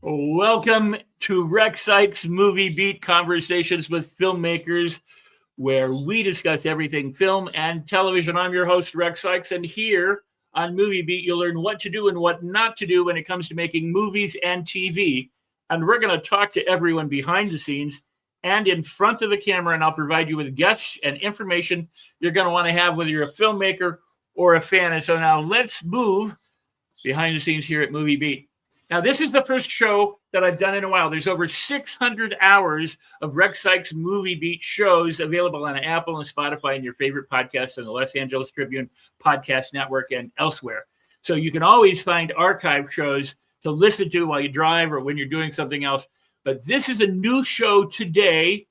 Welcome to Sikes Movie Beat Conversations with Filmmakers, where we discuss everything film and television. I'm your host, Rex Sikes, and here on Movie Beat, you'll learn what to do and what not to do when it comes to making movies and TV. And we're going to talk to everyone behind the scenes and in front of the camera, and I'll provide you with guests and information you're going to want to have, whether you're a filmmaker or a fan. And so now let's move behind the scenes here at Movie Beat. Now, this is the first show that I've done in a while. There's over 600 hours of Rex Sikes Movie Beat shows available on Apple and Spotify and your favorite podcasts on the Los Angeles Tribune Podcast Network and elsewhere. So you can always find archive shows to listen to while you drive or when you're doing something else. But this is a new show today,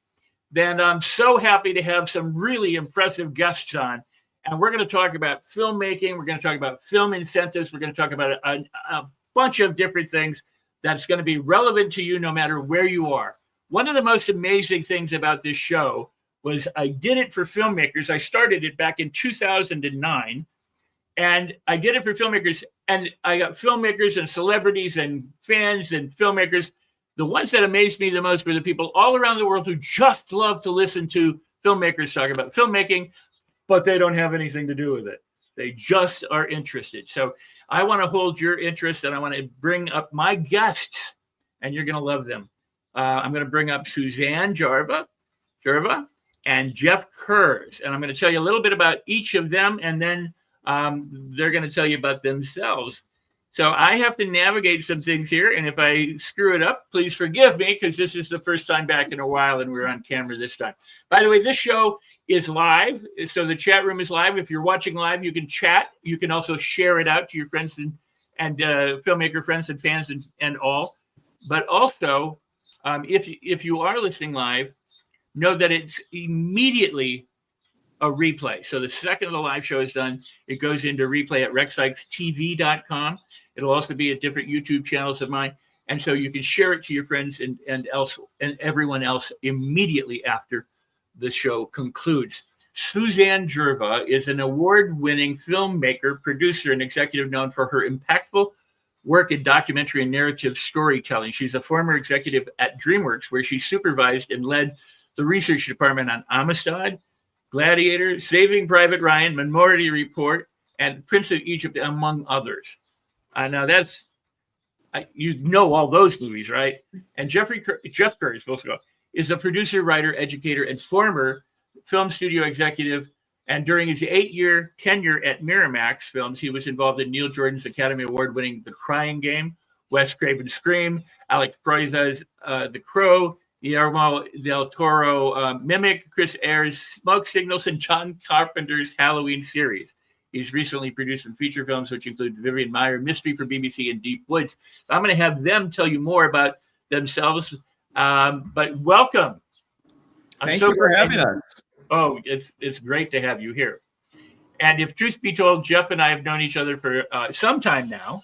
and I'm so happy to have some really impressive guests on. And we're going to talk about filmmaking. We're going to talk about film incentives. We're going to talk about a bunch of different things that's going to be relevant to you no matter where you are. One of the most amazing things about this show was I did it for filmmakers. I started it back in 2009, and I did it for filmmakers, and I got filmmakers and celebrities and fans and filmmakers. The ones that amazed me the most were the people all around the world who just love to listen to filmmakers talk about filmmaking, but they don't have anything to do with it. They just are interested. So I want to hold your interest, and I want to bring up my guests, and you're going to love them. I'm going to bring up Suzanne Jurva and Jeff Kurz, and I'm going to tell you a little bit about each of them, and then they're going to tell you about themselves. So I have to navigate some things here, and if I screw it up, please forgive me, because this is the first time back in a while, and we're on camera this time. By the way, this show is live, so the chat room is live. If you're watching live, you can chat. You can also share it out to your friends and filmmaker friends and fans and all. But also, if you are listening live, know that it's immediately a replay. So the second the live show is done, it goes into replay at rexsikestv.com. It'll also be at different YouTube channels of mine. And so you can share it to your friends and everyone else immediately after the show concludes. Suzanne Jurva is an award-winning filmmaker, producer, and executive known for her impactful work in documentary and narrative storytelling. She's a former executive at DreamWorks, where she supervised and led the research department on Amistad, Gladiator, Saving Private Ryan, Minority Report, and Prince of Egypt, among others. Now that's, you know all those movies, right? And Jeff Kurz is a producer, writer, educator, and former film studio executive. And during his 8-year tenure at Miramax Films, he was involved in Neil Jordan's Academy Award-winning The Crying Game, Wes Craven's Scream, Alex Proyas' The Crow, Guillermo del Toro Mimic, Chris Eyre's Smoke Signals, and John Carpenter's Halloween series. He's recently produced some feature films, which include Vivian Maier, Mystery for BBC, and Deep Woods. So I'm going to have them tell you more about themselves. But welcome. Thank you for having us. Oh, it's great to have you here. And if truth be told, Jeff and I have known each other for some time now.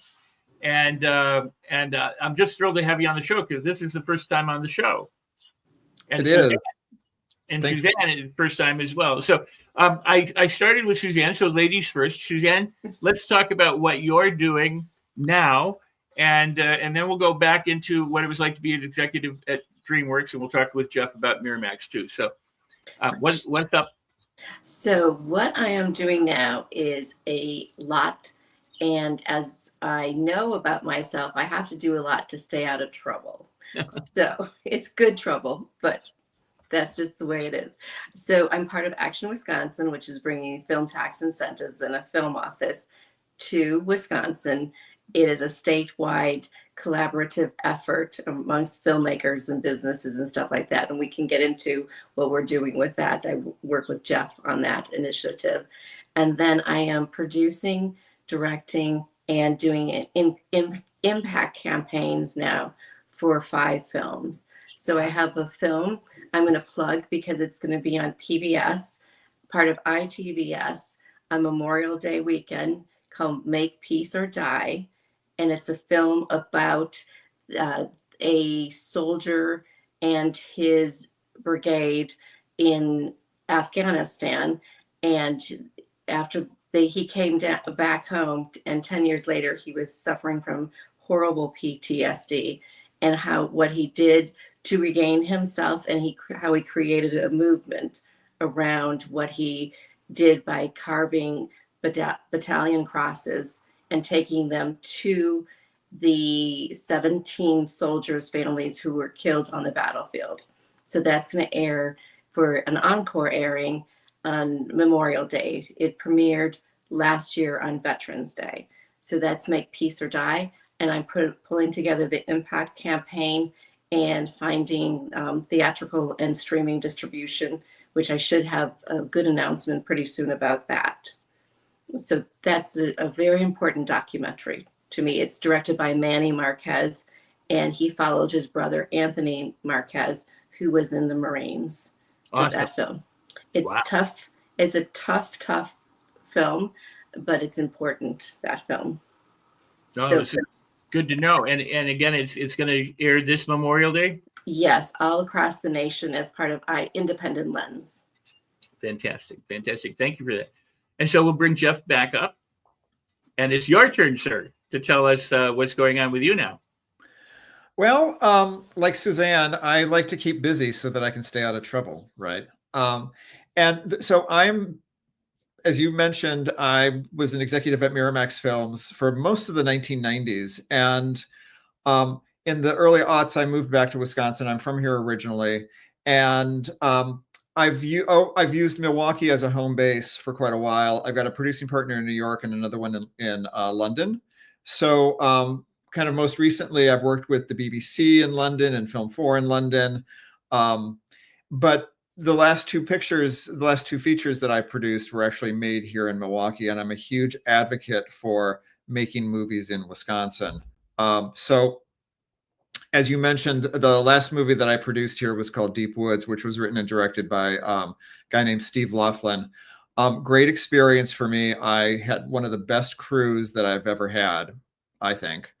And I'm just thrilled to have you on the show, because this is the first time on the show. And it is. And Suzanne is the first time as well. So I started with Suzanne. So ladies first. Suzanne, let's talk about what you're doing now. And then we'll go back into what it was like to be an executive at DreamWorks. And we'll talk with Jeff about Miramax too. So what's up? So what I am doing now is a lot. And as I know about myself, I have to do a lot to stay out of trouble. So it's good trouble, but that's just the way it is. So I'm part of Action Wisconsin, which is bringing film tax incentives and a film office to Wisconsin. It is a statewide collaborative effort amongst filmmakers and businesses and stuff like that. And we can get into what we're doing with that. I work with Jeff on that initiative. And then I am producing, directing, and doing impact campaigns now for 5 films. So I have a film I'm going to plug because it's going to be on PBS, part of ITVS, on Memorial Day weekend, called Make Peace or Die. And it's a film about a soldier and his brigade in Afghanistan. And after he came back home, and 10 years later, he was suffering from horrible PTSD. and what he did to regain himself, and how he created a movement around what he did by carving battalion crosses and taking them to the 17 soldiers' families who were killed on the battlefield. So that's going to air for an encore airing on Memorial Day. It premiered last year on Veterans Day. So that's Make Peace or Die. And I'm pulling together the impact campaign and finding theatrical and streaming distribution, which I should have a good announcement pretty soon about that. So that's a very important documentary to me. It's directed by Manny Marquez, and he followed his brother Anthony Marquez, who was in the Marines for that film. It's tough. It's a tough film, but it's important, that film. So good to know. And again, it's going to air this Memorial Day? Yes, all across the nation as part of Independent Lens. Fantastic. Thank you for that. And so we'll bring Jeff back up. And it's your turn, sir, to tell us what's going on with you now. Well, like Suzanne, I like to keep busy so that I can stay out of trouble, right? And so as you mentioned, I was an executive at Miramax Films for most of the 1990s. And in the early aughts, I moved back to Wisconsin. I'm from here originally. And I've used Milwaukee as a home base for quite a while. I've got a producing partner in New York and another one in London. So kind of most recently, I've worked with the BBC in London and Film 4 in London. But the last two features that I produced were actually made here in Milwaukee, and I'm a huge advocate for making movies in Wisconsin. So as you mentioned, the last movie that I produced here was called Deep Woods, which was written and directed by a guy named Steve Laughlin. Great experience for me. I had one of the best crews that I've ever had, I think.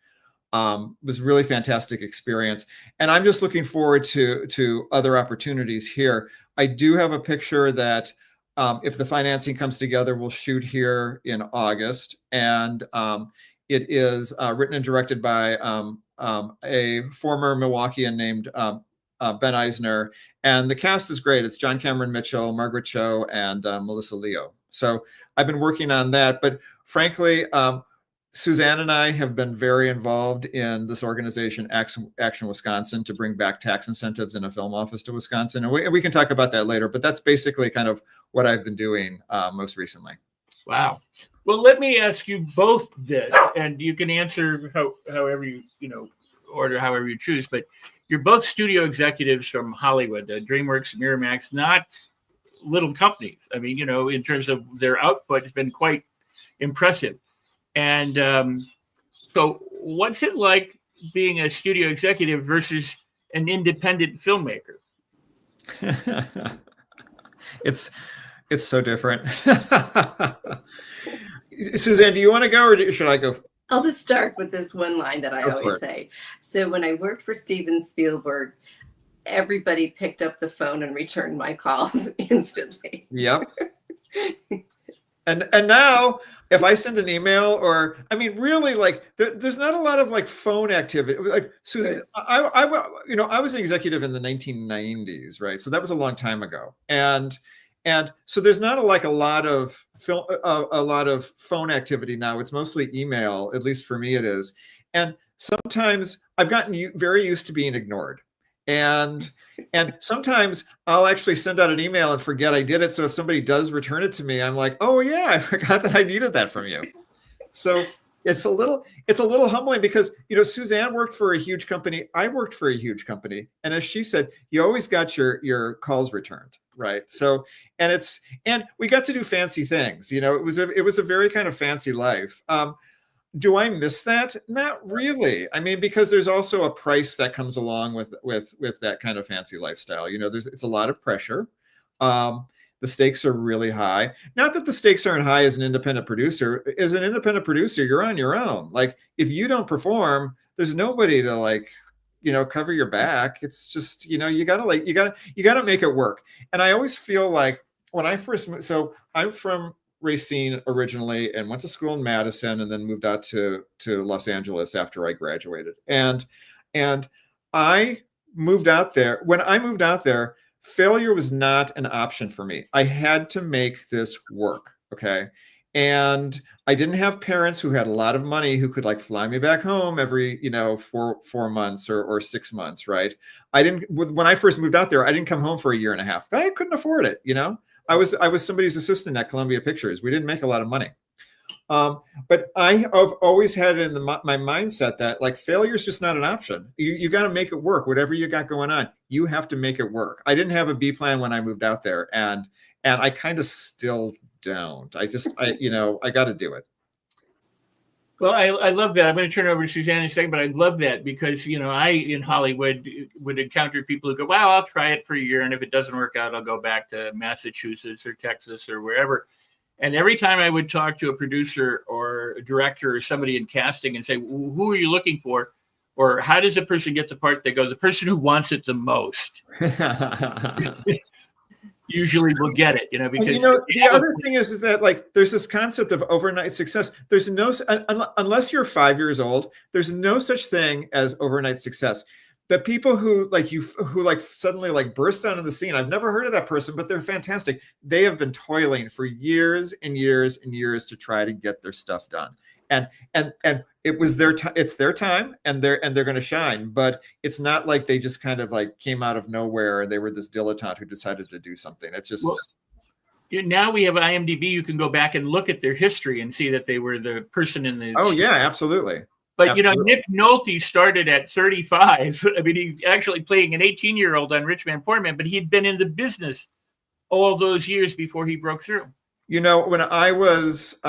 It was a really fantastic experience. And I'm just looking forward to other opportunities here. I do have a picture that if the financing comes together, we'll shoot here in August. And it is written and directed by a former Milwaukeean named Ben Eisner. And the cast is great. It's John Cameron Mitchell, Margaret Cho, and Melissa Leo. So I've been working on that. But frankly, Suzanne and I have been very involved in this organization, Action Wisconsin, to bring back tax incentives in a film office to Wisconsin. And we can talk about that later, but that's basically kind of what I've been doing most recently. Wow. Well, let me ask you both this, and you can answer however you order, however you choose, but you're both studio executives from Hollywood, DreamWorks, Miramax, not little companies. I mean, in terms of their output, it's been quite impressive. And so what's it like being a studio executive versus an independent filmmaker? It's so different. Suzanne, do you want to go or should I go? I'll just start with this one line that I always say. So when I worked for Steven Spielberg, everybody picked up the phone and returned my calls instantly. Yep. And now if I send an email really like there's not a lot of like phone activity. Like Suzanne, I was an executive in the 1990s, right? So that was a long time ago. And so there's not a lot of phone activity now. It's mostly email, at least for me it is. And sometimes I've gotten very used to being ignored. And sometimes I'll actually send out an email and forget I did it. So if somebody does return it to me, I'm like, oh yeah, I forgot that I needed that from you. So it's a little humbling because, Suzanne worked for a huge company. I worked for a huge company. And as she said, you always got your calls returned. Right. So, and we got to do fancy things, it was a very kind of fancy life. Do I miss that? Not really. I mean, because there's also a price that comes along with that kind of fancy lifestyle. It's a lot of pressure. The stakes are really high. Not that the stakes aren't high as an independent producer. As an independent producer, you're on your own. Like if you don't perform, there's nobody to cover your back. It's just, you gotta make it work. And I always feel like when I first moved, so I'm from Racine originally and went to school in Madison and then moved out to Los Angeles after I graduated. And I moved out there. When I moved out there, failure was not an option for me. I had to make this work. Okay. And I didn't have parents who had a lot of money who could like fly me back home every, 4 months or 6 months. Right. When I first moved out there, I didn't come home for a year and a half. I couldn't afford it. I was somebody's assistant at Columbia Pictures. We didn't make a lot of money. But I have always had in my mindset that like failure is just not an option. You got to make it work. Whatever you got going on, you have to make it work. I didn't have a B plan when I moved out there, and I kind of still don't. I got to do it. Well, I love that. I'm going to turn it over to Suzanne in a second, but I love that because, I, in Hollywood, would encounter people who go, well, I'll try it for a year. And if it doesn't work out, I'll go back to Massachusetts or Texas or wherever. And every time I would talk to a producer or a director or somebody in casting and say, who are you looking for? Or how does a person get the part? They go, the person who wants it the most. Usually will get it, because the other thing is that like there's this concept of overnight success. There's no, unless you're 5 years old, there's no such thing as overnight success. The people who suddenly like burst onto the scene, I've never heard of that person, but they're fantastic. They have been toiling for years and years and years to try to get their stuff done. And it was it's their time, and they're going to shine. But it's not like they just kind of like came out of nowhere and they were this dilettante who decided to do something. It's just now we have IMDb. You can go back and look at their history and see that they were the person in the. Oh yeah, absolutely. But Nick Nolte started at 35. I mean, he actually playing an 18-year-old on Rich Man Poor Man, but he'd been in the business all those years before he broke through. When I was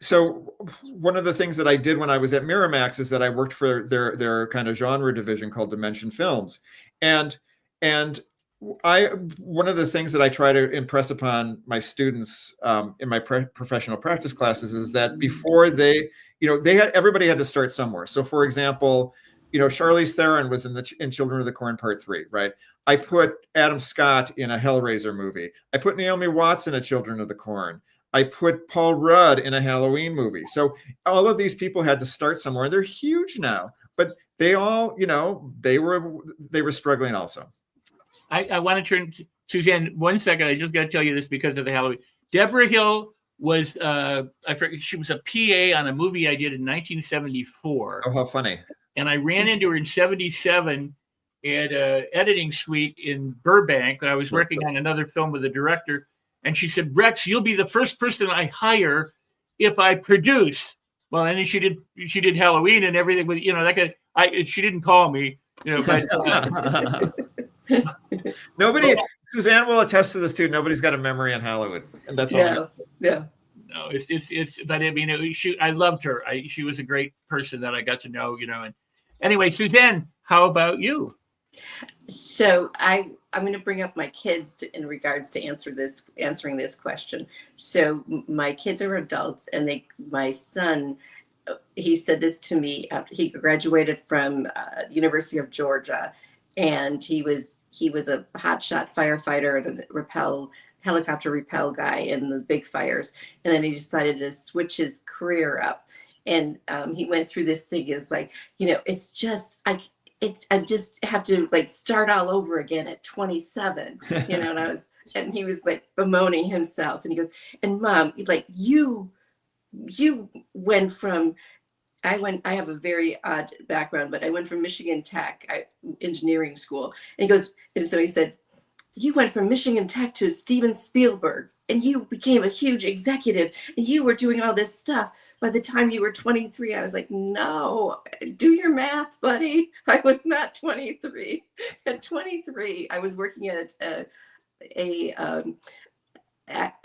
so one of the things that I did when I was at Miramax is that I worked for their kind of genre division called Dimension Films, and one of the things that I try to impress upon my students in my professional practice classes is that before everybody had to start somewhere. So for example, Charlize Theron was in Children of the Corn Part 3, right? I put Adam Scott in a Hellraiser movie. I put Naomi Watts in a Children of the Corn. I put Paul Rudd in a Halloween movie. So all of these people had to start somewhere. They're huge now, but they all, they were struggling also. I want to turn to Suzanne 1 second. I just got to tell you this because of the Halloween. Deborah Hill was she was a PA on a movie I did in 1974. Oh, how funny! And I ran into her in 77 at an editing suite in Burbank. I was working on another film with a director, and she said, "Rex, you'll be the first person I hire if I produce." Well, and then she did Halloween and everything with she didn't call me, but. Nobody, Suzanne will attest to this too. Nobody's got a memory on Hollywood, and that's all. Yeah. No, it's. But I mean, I loved her. She was a great person that I got to know. And anyway, Suzanne, how about you? So I'm going to bring up my kids in regards to answering this question. So my kids are adults, and my son, he said this to me after he graduated from University of Georgia. And he was a hotshot firefighter and a helicopter repel guy in the big fires. And then he decided to switch his career up. And he went through this thing. Is like, it's just I just have to like start all over again at 27. And he was like bemoaning himself. And he goes, and Mom, like you went from. I have a very odd background, but I went from Michigan Tech engineering school. And so he said, you went from Michigan Tech to Steven Spielberg, and you became a huge executive, and you were doing all this stuff. By the time you were 23, I was like, no, do your math, buddy. I was not 23. At 23, I was working at an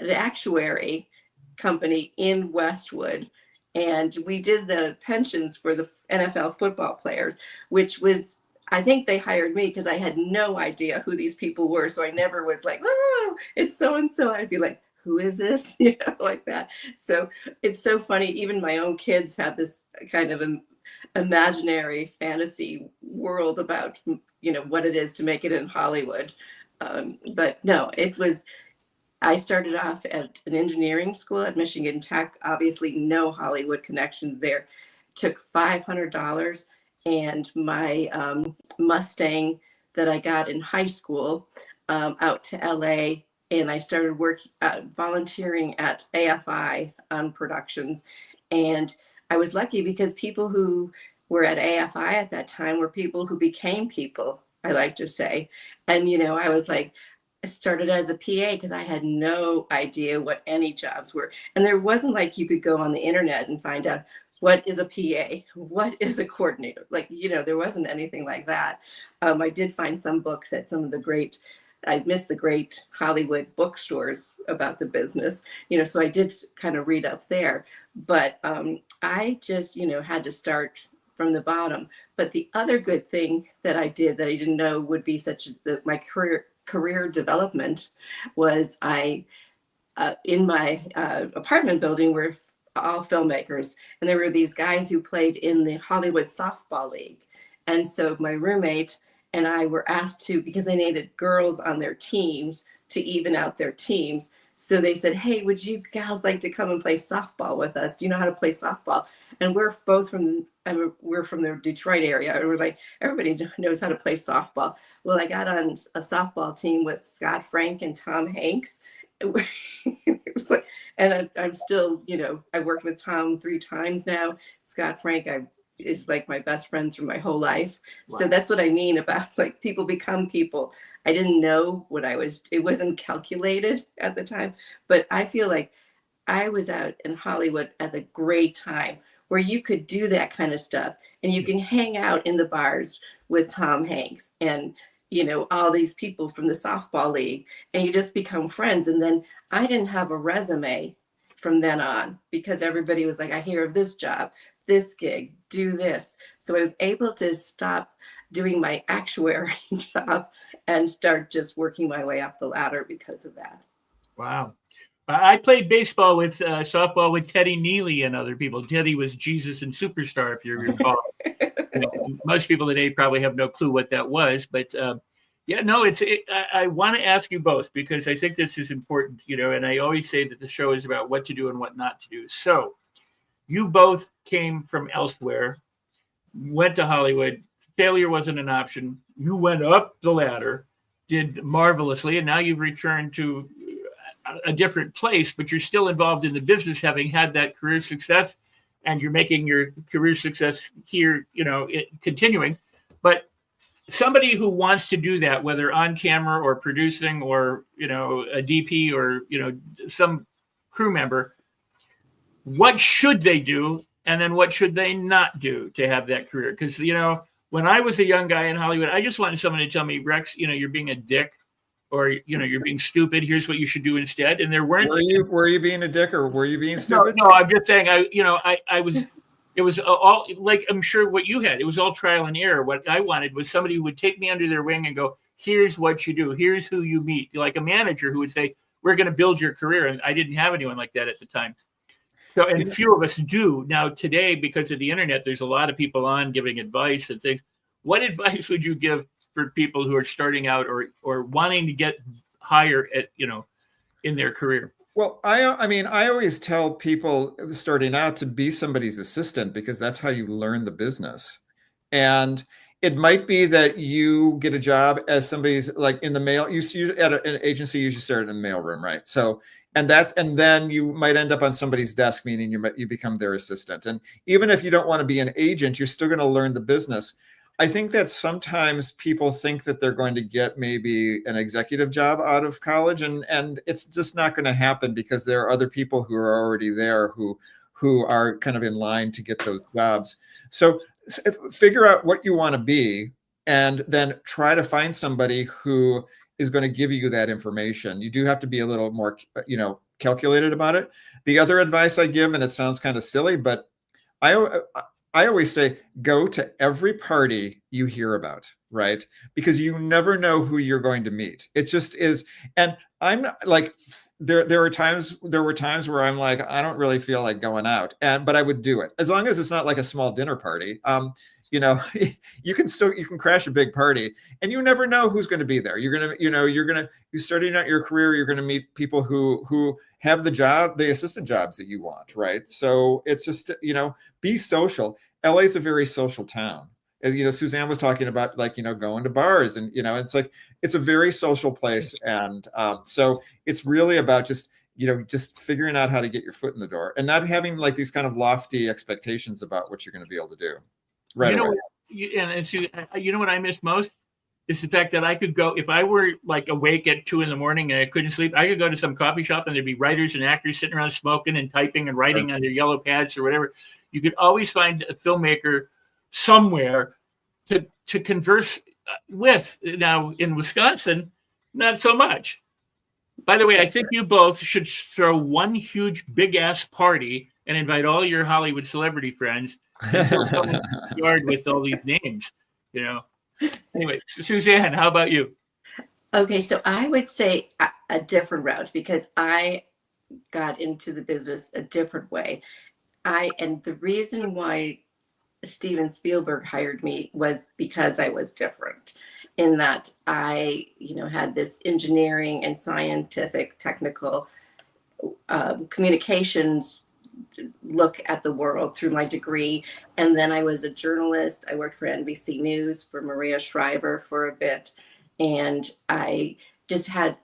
actuary company in Westwood. And we did the pensions for the NFL football players, which was, I think they hired me because I had no idea who these people were. So I never was like, oh, it's so-and-so. I'd be like, who is this? Like that. So it's so funny. Even my own kids have this kind of imaginary fantasy world about, what it is to make it in Hollywood. But no, I started off at an engineering school at Michigan Tech, obviously no Hollywood connections there. Took $500, and my Mustang that I got in high school out to LA, and I started volunteering at AFI on productions. And I was lucky because people who were at AFI at that time were people who became people, I like to say. And, I was like, I started as a PA because I had no idea what any jobs were. And there wasn't like you could go on the internet and find out what is a PA, what is a coordinator. Like, there wasn't anything like that. I did find some books at some of I missed the great Hollywood bookstores about the business, so I did kind of read up there. But I just, had to start from the bottom. But the other good thing that I did that I didn't know would be my career development was in my apartment building were all filmmakers, and there were these guys who played in the Hollywood softball league. And so my roommate and I were asked to, because they needed girls on their teams to even out their teams. So they said, hey, would you gals like to come and play softball with us? Do you know how to play softball? And we're both from the Detroit area. And we're like, everybody knows how to play softball. Well, I got on a softball team with Scott Frank and Tom Hanks. It was like, and I'm still, I worked with Tom 3 times now. Scott Frank, is like my best friend through my whole life. Wow. So that's what I mean about like people become people. I didn't know it wasn't calculated at the time, but I feel like I was out in Hollywood at a great time where you could do that kind of stuff and you can hang out in the bars with Tom Hanks and, all these people from the softball league, and you just become friends. And then I didn't have a resume from then on because everybody was like, I hear of this job, this gig, do this. So I was able to stop doing my actuary job and start just working my way up the ladder because of that. Wow. I played softball with Teddy Neely and other people. Teddy was Jesus and Superstar, if you recall. Most people today probably have no clue what that was, but I want to ask you both because I think this is important, and I always say that the show is about what to do and what not to do. So you both came from elsewhere, went to Hollywood. Failure wasn't an option. You went up the ladder, did marvelously, and now you've returned to a different place, but you're still involved in the business, having had that career success, and you're making your career success here, continuing. But somebody who wants to do that, whether on camera or producing or, a DP or, some crew member, what should they do? And then what should they not do to have that career? Because, when I was a young guy in Hollywood, I just wanted someone to tell me, Rex, you're being a dick, or, you're being stupid. Here's what you should do instead. And there weren't. Were you being a dick, or were you being stupid? No, I'm just saying, I was, it was all like, I'm sure what you had, it was all trial and error. What I wanted was somebody who would take me under their wing and go, here's what you do. Here's who you meet. Like a manager who would say, we're going to build your career. And I didn't have anyone like that at the time. So, and few of us do now today because of the internet. There's a lot of people on giving advice and things. What advice would you give for people who are starting out or wanting to get higher at, in their career? Well, I always tell people starting out to be somebody's assistant because that's how you learn the business. And it might be that you get a job as somebody's like in the mail. You at an agency, you should start in the mailroom, right? So, and then you might end up on somebody's desk, meaning you become their assistant. And even if you don't want to be an agent, you're still going to learn the business. I think that sometimes people think that they're going to get maybe an executive job out of college, and it's just not going to happen because there are other people who are already there who are kind of in line to get those jobs. So figure out what you want to be and then try to find somebody who is going to give you that information. You do have to be a little more, calculated about it. The other advice I give, and it sounds kind of silly, but I always say, go to every party you hear about, right? Because you never know who you're going to meet. It just is. And I'm like, there were times where I'm like, I don't really feel like going out, but I would do it as long as it's not like a small dinner party. You can crash a big party, and you never know who's going to be there. You're starting out your career. You're going to meet people who have the assistant jobs that you want, right? So it's just, be social. LA is a very social town. as you know, Suzanne was talking about, like, you know, going to bars, and, you know, it's like, it's a very social place. And so it's really about just, you know, just figuring out how to get your foot in the door and not having like these kind of lofty expectations about what you're going to be able to do right away. You know what I miss most is the fact that I could go, if I were like awake at 2 a.m. and I couldn't sleep, I could go to some coffee shop and there'd be writers and actors sitting around smoking and typing and writing on their yellow pads or whatever. You could always find a filmmaker somewhere to converse with. Now in Wisconsin, not so much. By the way, I think you both should throw one huge big ass party and invite all your Hollywood celebrity friends and fill someone's yard with all these names, you know. Anyway, Suzanne, how about you? Okay, so I would say a different route, because I got into the business a different way. And the reason why Steven Spielberg hired me was because I was different, in that I, you know, had this engineering and scientific, technical communications look at the world through my degree. And then I was a journalist. I worked for NBC News, for Maria Shriver for a bit. And I just had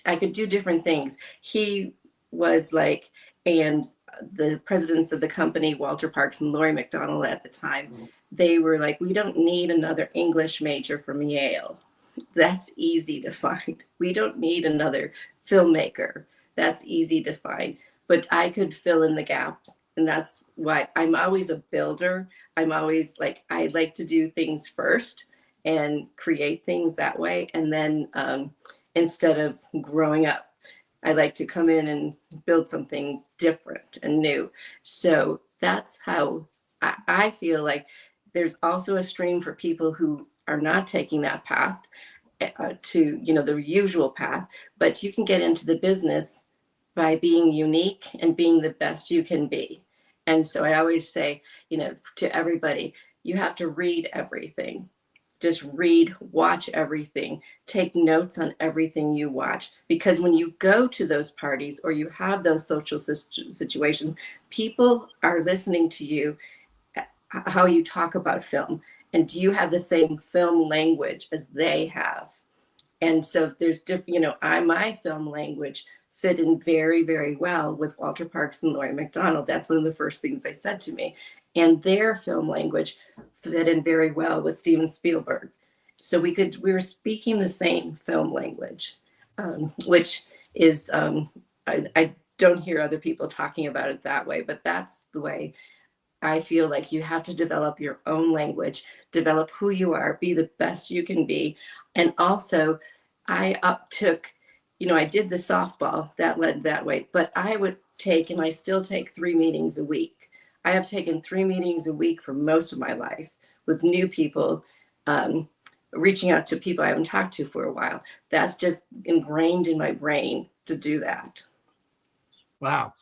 I could do different things. He was like, and the presidents of the company, Walter Parks and Laurie McDonald at the time, they were like, we don't need another English major from Yale. That's easy to find. We don't need another filmmaker. That's easy to find. But I could fill in the gaps. And that's why I'm always a builder. I'm always like, I like to do things first and create things that way. And then instead of growing up, I like to come in and build something different and new. So that's how I feel like there's also a stream for people who are not taking that path to, you know, the usual path, but you can get into the business by being unique and being the best you can be. And so I always say, you know, to everybody, you have to read everything. Just read, watch everything, take notes on everything you watch. Because when you go to those parties or you have those social situations, people are listening to you, how you talk about film. And do you have the same film language as they have? And so there's different, you know, my film language fit in very, very well with Walter Parks and Laurie McDonald. That's one of the first things they said to me. And their film language fit in very well with Steven Spielberg. So we were speaking the same film language, which is, I don't hear other people talking about it that way, but that's the way I feel like you have to develop your own language, develop who you are, be the best you can be. And also I uptook, you know, I did the softball that led that way, but I would take, and I still take 3 meetings a week. I have taken 3 meetings a week for most of my life with new people, reaching out to people I haven't talked to for a while. That's just ingrained in my brain to do that. Wow.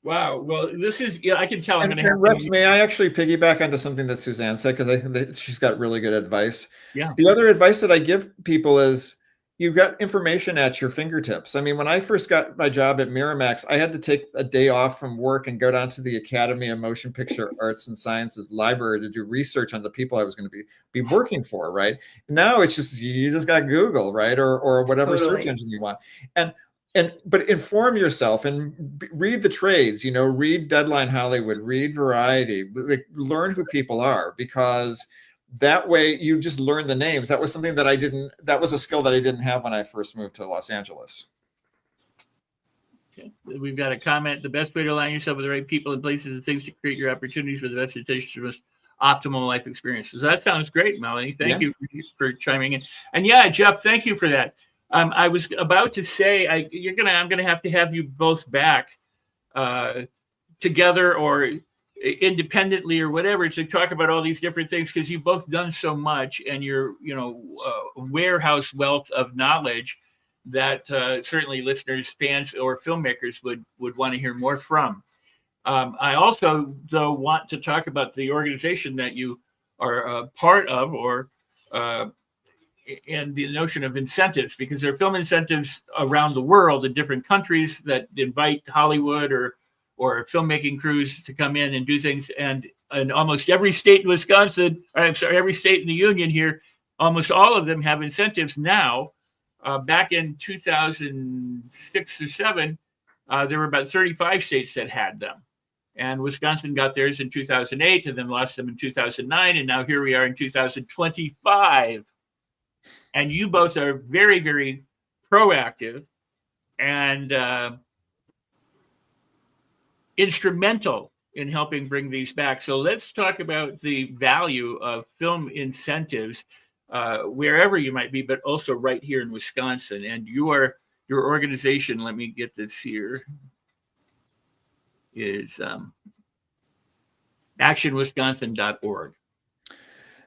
Well, this is, I can tell. I'm going to have Rex, may I actually piggyback onto something that Suzanne said? Because I think that she's got really good advice. Yeah. The other advice that I give people is, you've got information at your fingertips. I mean, when I first got my job at Miramax, I had to take a day off from work and go down to the Academy of Motion Picture Arts and Sciences library to do research on the people I was going to be working for, right? Now it's just, you just got Google, right? Or whatever search engine you want. But inform yourself and read the trades, you know, read Deadline Hollywood, read Variety, learn who people are, because that way you just learn the names. That was something that that was a skill that I didn't have when I first moved to Los Angeles. Okay. We've got a comment. The best way to align yourself with the right people and places and things to create your opportunities for the best intention most optimal life experiences. That sounds great, Melanie. Thank you for chiming in. And yeah, Jeff, thank you for that. I was about to say, I'm going to have you both back together or independently or whatever to talk about all these different things, because you've both done so much and you're, you know, warehouse wealth of knowledge that certainly listeners, fans, or filmmakers would want to hear more from. I also, though, want to talk about the organization that you are a part of, or and the notion of incentives, because there are film incentives around the world in different countries that invite Hollywood or filmmaking crews to come in and do things. And in almost every state in Wisconsin, I'm sorry, every state in the union here, almost all of them have incentives now. Back in 2006 or 7, there were about 35 states that had them. And Wisconsin got theirs in 2008 and then lost them in 2009. And now here we are in 2025. And you both are very, very proactive and instrumental in helping bring these back. So let's talk about the value of film incentives wherever you might be, but also right here in Wisconsin. And your organization, let me get this here, is actionwisconsin.org.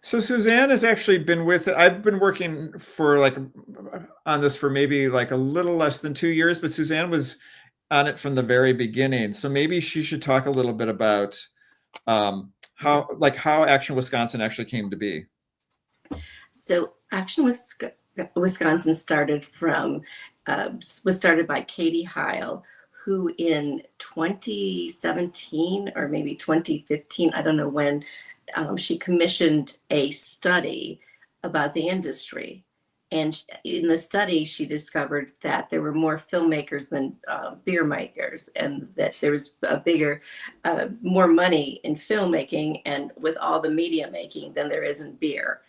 So Suzanne has actually been with it. I've been working on this for maybe like a little less than 2 years, but Suzanne was on it from the very beginning. So maybe she should talk a little bit about how Action Wisconsin actually came to be. So Action Wisconsin was started by Katie Heil, who in 2017 or maybe 2015, I don't know when, she commissioned a study about the industry. And in the study, she discovered that there were more filmmakers than beer makers, and that there was a bigger, more money in filmmaking and with all the media making than there is in beer.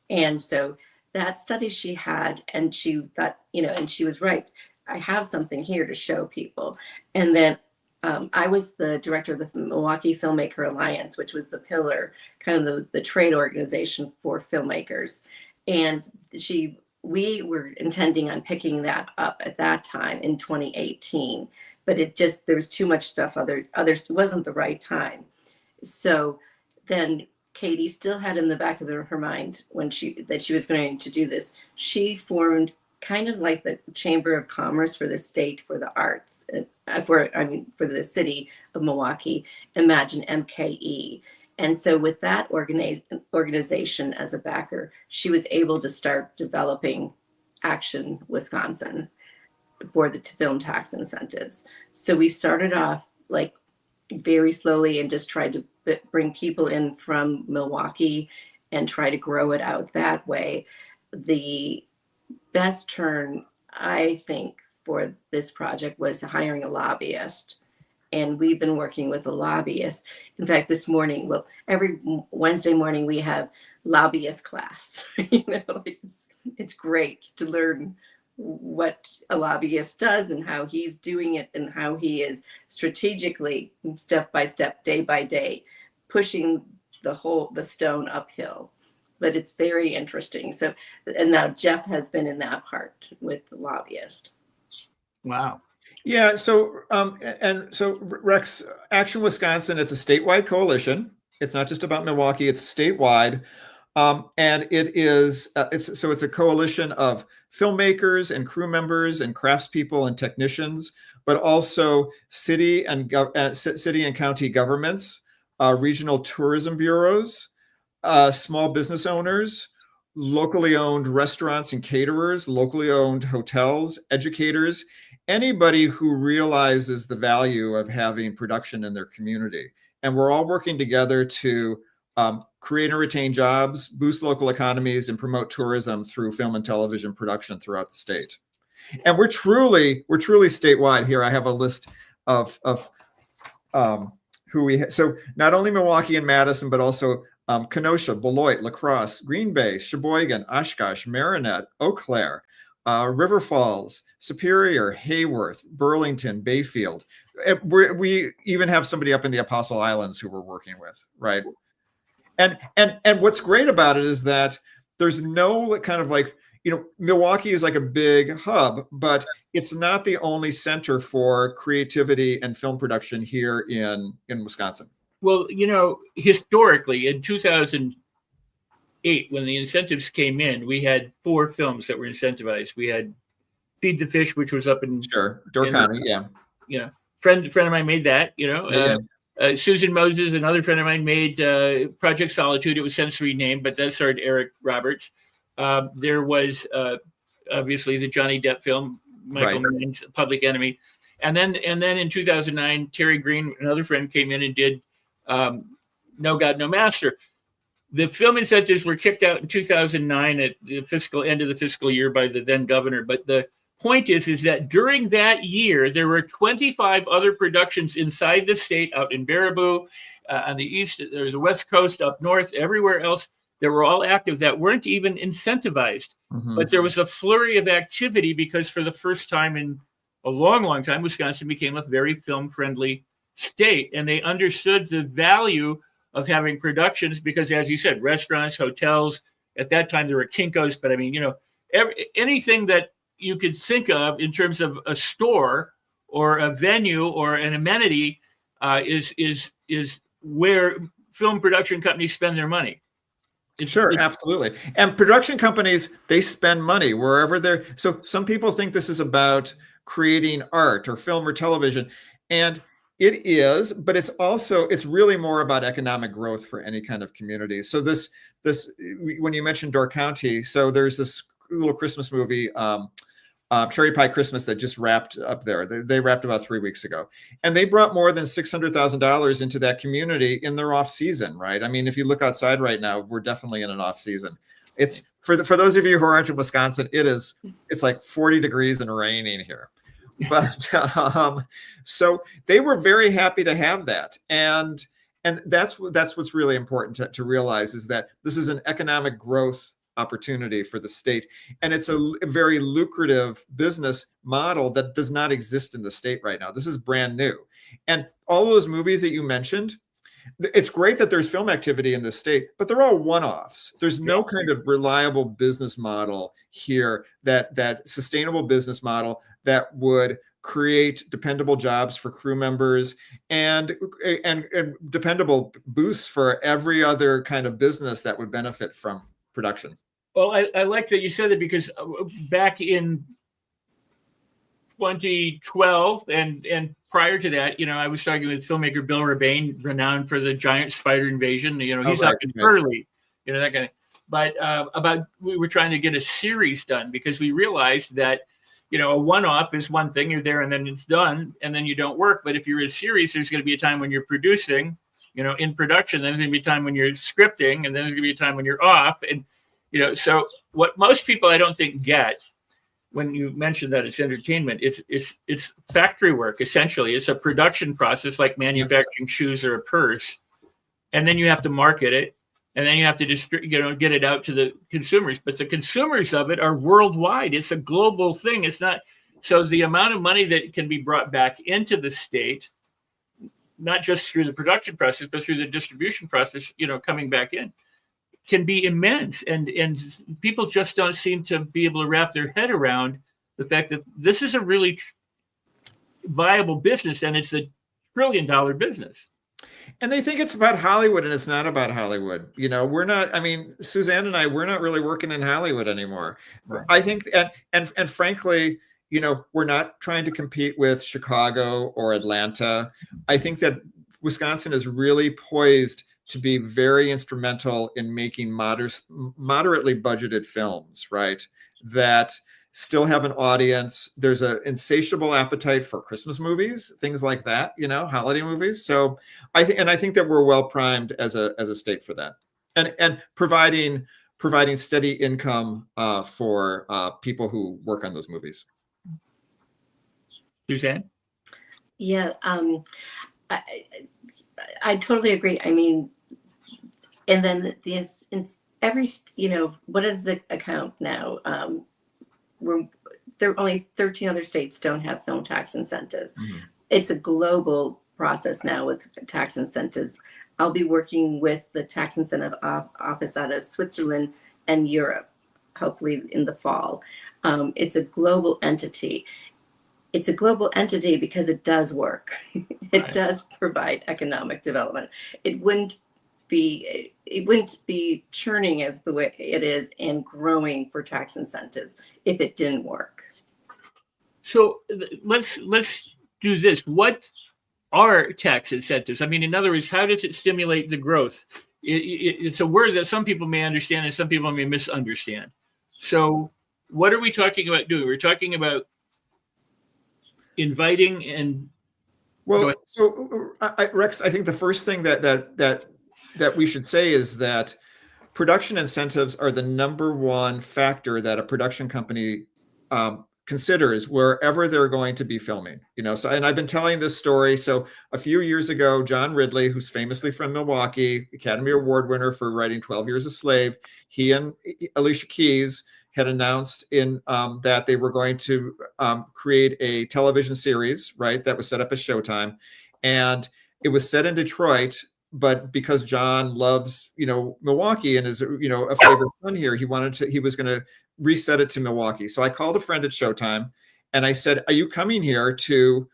And so that study she had, and she thought, and she was right. I have something here to show people. And then I was the director of the Milwaukee Filmmaker Alliance, which was the pillar, kind of the trade organization for filmmakers. And we were intending on picking that up at that time in 2018, but there was too much stuff. It wasn't the right time. So then Katie still had in the back of her mind that she was going to do this. She formed kind of like the Chamber of Commerce for the state for the arts, for the city of Milwaukee, Imagine MKE. And so with that organization as a backer, she was able to start developing Action Wisconsin for the film tax incentives. So we started off like very slowly and just tried to bring people in from Milwaukee and try to grow it out that way. The best turn, I think, for this project was hiring a lobbyist. And we've been working with a lobbyist. In fact, this morning, every Wednesday morning we have lobbyist class. It's great to learn what a lobbyist does and how he's doing it and how he is strategically, step by step, day by day, pushing the stone uphill. But it's very interesting. So, and now Jeff has been in that part with the lobbyist. Wow. Yeah. So, Rex, Action Wisconsin, it's a statewide coalition. It's not just about Milwaukee, it's statewide. And it is, it's a coalition of filmmakers and crew members and craftspeople and technicians, but also city and county governments, regional tourism bureaus, small business owners, locally owned restaurants and caterers, locally owned hotels, educators, anybody who realizes the value of having production in their community. And we're all working together to create and retain jobs, boost local economies, and promote tourism through film and television production throughout the state. And we're truly statewide. Here I have a list of who we have. So not only Milwaukee and Madison, but also Kenosha, Beloit, La Crosse, Green Bay, Sheboygan, Oshkosh, Marinette, Eau Claire, River Falls, Superior, Hayworth, Burlington, Bayfield. We even have somebody up in the Apostle Islands who we're working with, right? And what's great about it is that there's no kind of like, Milwaukee is like a big hub, but it's not the only center for creativity and film production here in Wisconsin. Well, historically in 2008, when the incentives came in, we had 4 films that were incentivized. We had Feed the Fish, which was up in Door County, yeah. Friend of mine made that. Yeah. Susan Moses, another friend of mine, made Project Solitude. It was sensory name, but that starred Eric Roberts. There was obviously the Johnny Depp film, Michael Mann's Public Enemy, and then in 2009, Terry Green, another friend, came in and did No God, No Master. The film incentives were kicked out in 2009 at the fiscal end of the fiscal year by the then governor. But the point is that during that year, there were 25 other productions inside the state, out in Baraboo, on the east, or the west coast, up north, everywhere else. They were all active that weren't even incentivized. But there was a flurry of activity because for the first time in a long, long time, Wisconsin became a very film-friendly state. And they understood the value of having productions because, as you said, restaurants, hotels, at that time there were Kinko's, but I mean, anything that you could think of in terms of a store or a venue or an amenity is where film production companies spend their money. Sure, absolutely. And production companies, they spend money wherever they're. So some people think this is about creating art or film or television, and it is, but it's really more about economic growth for any kind of community. So this when you mentioned Door County, so there's this little Christmas movie, Cherry Pie Christmas, that just wrapped up there. They wrapped about 3 weeks ago, and they brought more than $600,000 into that community in their off season, right? I mean, if you look outside right now, we're definitely in an off season. It's for those of you who aren't in Wisconsin, it's like 40 degrees and raining here. But so they were very happy to have that, and that's what's really important to realize, is that this is an economic growth opportunity for the state, and it's a very lucrative business model that does not exist in the state right now. This is brand new, and all those movies that you mentioned, it's great that there's film activity in the state, but they're all one-offs. There's no kind of reliable business model here, that sustainable business model that would create dependable jobs for crew members and dependable boosts for every other kind of business that would benefit from production. Well, I like that you said that, because back in 2012 and prior to that, I was talking with filmmaker Bill Rebane, renowned for the giant spider invasion. He's up in Burley, that kind of. But we were trying to get a series done because we realized that a one-off is one thing, you're there and then it's done and then you don't work. But if you're in a series, there's going to be a time when you're producing, in production, then there's going to be a time when you're scripting, and then there's going to be a time when you're off. And, so what most people I don't think get when you mention that it's entertainment, it's factory work. Essentially, it's a production process like manufacturing shoes or a purse. And then you have to market it. And then you have to get it out to the consumers. But the consumers of it are worldwide. It's a global thing. It's not. So the amount of money that can be brought back into the state, not just through the production process, but through the distribution process, coming back in, can be immense. And people just don't seem to be able to wrap their head around the fact that this is a really viable business, and it's a $1 trillion business. And they think it's about Hollywood, and it's not about Hollywood. We're not, Suzanne and I, we're not really working in Hollywood anymore. Right. I think, and frankly, we're not trying to compete with Chicago or Atlanta. I think that Wisconsin is really poised to be very instrumental in making moderately budgeted films, right? That still have an audience. There's an insatiable appetite for Christmas movies, things like that, holiday movies. So I think that we're well primed as a state for that, and providing steady income for people who work on those movies. Suzanne? Yeah, I totally agree. And then every, what is the account now? There only 13 other states don't have film tax incentives. Mm-hmm. It's a global process now with tax incentives. I'll be working with the tax incentive office out of Switzerland and Europe, hopefully in the fall. It's a global entity. It's a global entity because it does work. It right. does provide economic development. It wouldn't be churning as the way it is and growing for tax incentives if it didn't work. So let's do this. What are tax incentives? In other words, how does it stimulate the growth? It's a word that some people may understand and some people may misunderstand. So what are we talking about doing? We're talking about inviting and... Well, so Rex, I think the first thing that that we should say is that production incentives are the number one factor that a production company considers wherever they're going to be filming. So, and I've been telling this story. So a few years ago, John Ridley, who's famously from Milwaukee, Academy Award winner for writing 12 Years a Slave, he and Alicia Keys had announced that they were going to create a television series, right, that was set up as Showtime. And it was set in Detroit, but because John loves, Milwaukee and is, a favorite son here, he was going to reset it to Milwaukee. So I called a friend at Showtime and I said, "Are you coming here to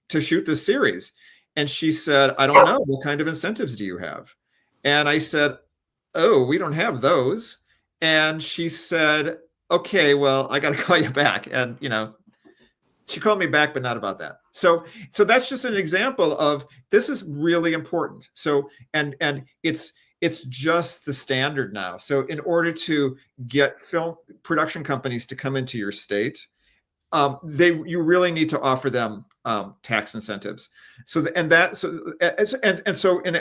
shoot this series?" And she said, "I don't know. What kind of incentives do you have?" And I said, "Oh, we don't have those." And she said, "Okay, well, I got to call you back." And, she called me back, but not about that. So that's just an example of this is really important. So, and it's just the standard now. So in order to get film production companies to come into your state, you really need to offer them tax incentives. So, and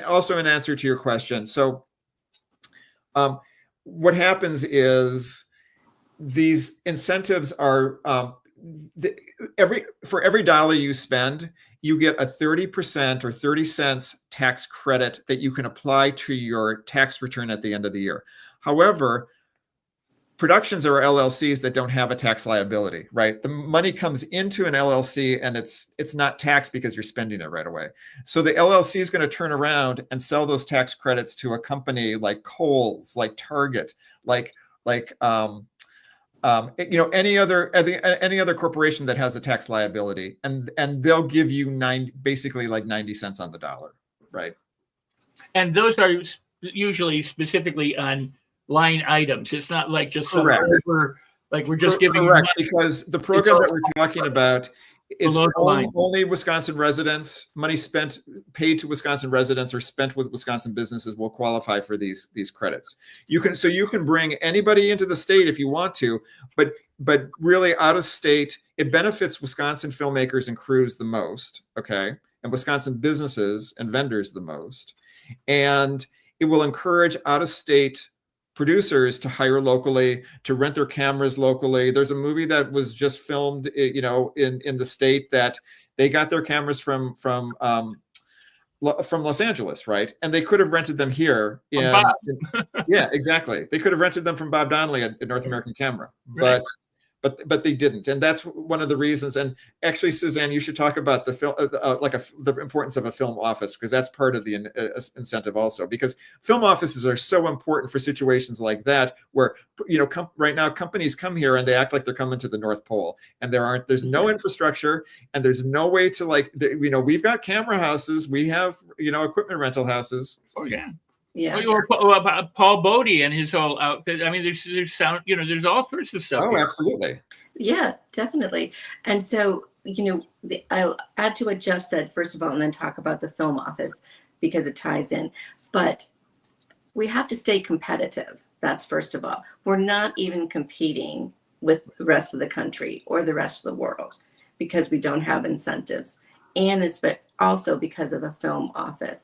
also in answer to your question. So, what happens is these incentives are for every dollar you spend, you get a 30% or 30 cents tax credit that you can apply to your tax return at the end of the year. However, productions are LLCs that don't have a tax liability, right? The money comes into an LLC and it's not taxed because you're spending it right away. So the LLC is going to turn around and sell those tax credits to a company like Kohl's, like Target, like any other corporation that has a tax liability, and they'll give you basically like 90 cents on the dollar, right? And those are usually specifically on line items. It's not like just some like we're just giving correct, because the program that we're talking about is only Wisconsin residents. Money paid to Wisconsin residents or spent with Wisconsin businesses will qualify for these credits. You can bring anybody into the state if you want to, but really out of state, it benefits Wisconsin filmmakers and crews the most, okay, and Wisconsin businesses and vendors the most, and it will encourage out of state producers to hire locally, to rent their cameras locally. There's a movie that was just filmed, in the state that they got their cameras from Los Angeles, right? And they could have rented them here. Yeah, exactly. They could have rented them from Bob Donnelly at North American Camera, right. but they didn't, and that's one of the reasons. And actually, Suzanne, you should talk about the film, the importance of a film office, because that's part of the incentive also. Because film offices are so important for situations like that, where right now companies come here and they act like they're coming to the North Pole, and there's no infrastructure, and there's no way to we've got camera houses, we have equipment rental houses. Oh yeah. Yeah. Or Paul Bodie and his whole outfit. I mean, there's sound, there's all sorts of stuff. Oh, here. absolutely. Yeah, definitely. And so, I'll add to what Jeff said, first of all, and then talk about the film office because it ties in. But we have to stay competitive. That's first of all. We're not even competing with the rest of the country or the rest of the world because we don't have incentives. And it's also because of a film office.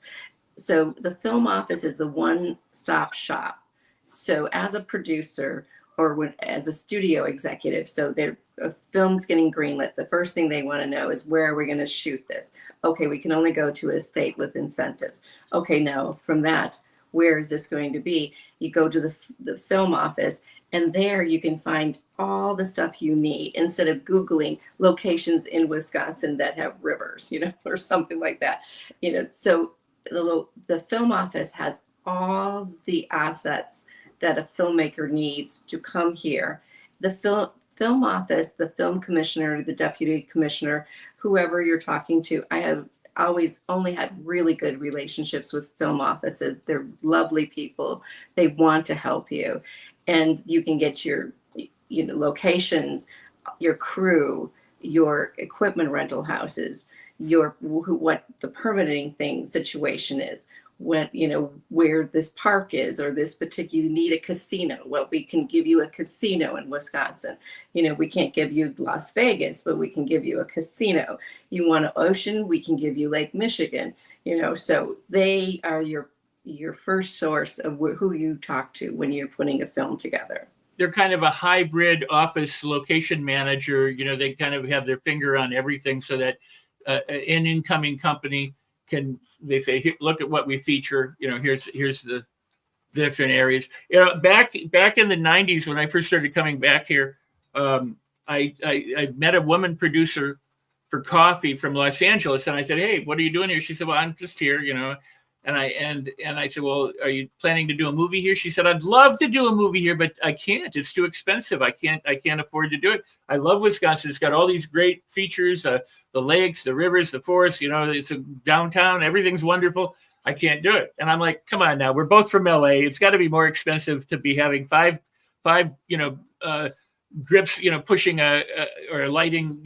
So the film office is a one-stop shop. So as a producer or as a studio executive, so a film's getting greenlit, the first thing they want to know is, where are we going to shoot this? Okay, we can only go to a state with incentives. Okay, now from that, where is this going to be? You go to the film office, and there you can find all the stuff you need instead of Googling locations in Wisconsin that have rivers, or something like that. So the film office has all the assets that a filmmaker needs to come here. The film office, the film commissioner, the deputy commissioner, whoever you're talking to, I have always only had really good relationships with film offices. They're lovely people. They want to help you. And you can get your locations, your crew, your equipment rental houses, what the permitting situation is, when where this park is, or this particular, you need a casino. Well, we can give you a casino in Wisconsin. We can't give you Las Vegas, but we can give you a casino. You want an ocean, we can give you Lake Michigan. So they are your your first source of who you talk to when you're putting a film together? They're kind of a hybrid office location manager. They kind of have their finger on everything, so that an incoming company they say, look at what we feature. Here's the different areas. Back in the 90s when I first started coming back here, I met a woman producer for coffee from Los Angeles, and I said, "Hey, what are you doing here?" She said, "Well, I'm just here, And I said, "Well, are you planning to do a movie here?" She said, "I'd love to do a movie here, but I can't. It's too expensive. I can't afford to do it. I love Wisconsin. It's got all these great features, the lakes, the rivers, the forest. It's a downtown. Everything's wonderful. I can't do it." And I'm like, "Come on now. We're both from LA. It's got to be more expensive to be having five grips, pushing or lighting,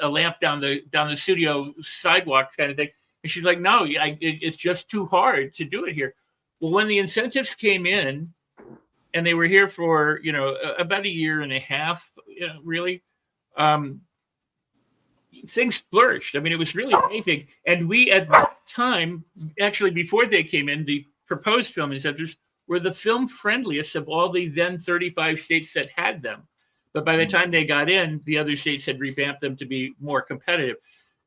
a lamp down the studio sidewalk kind of thing." And she's like, "No, it's just too hard to do it here." Well, when the incentives came in, and they were here for about a year and a half, really, things flourished. I mean, it was really amazing. And we, at that time, actually before they came in, the proposed film incentives were the film friendliest of all the then 35 states that had them. But by the time they got in, the other states had revamped them to be more competitive.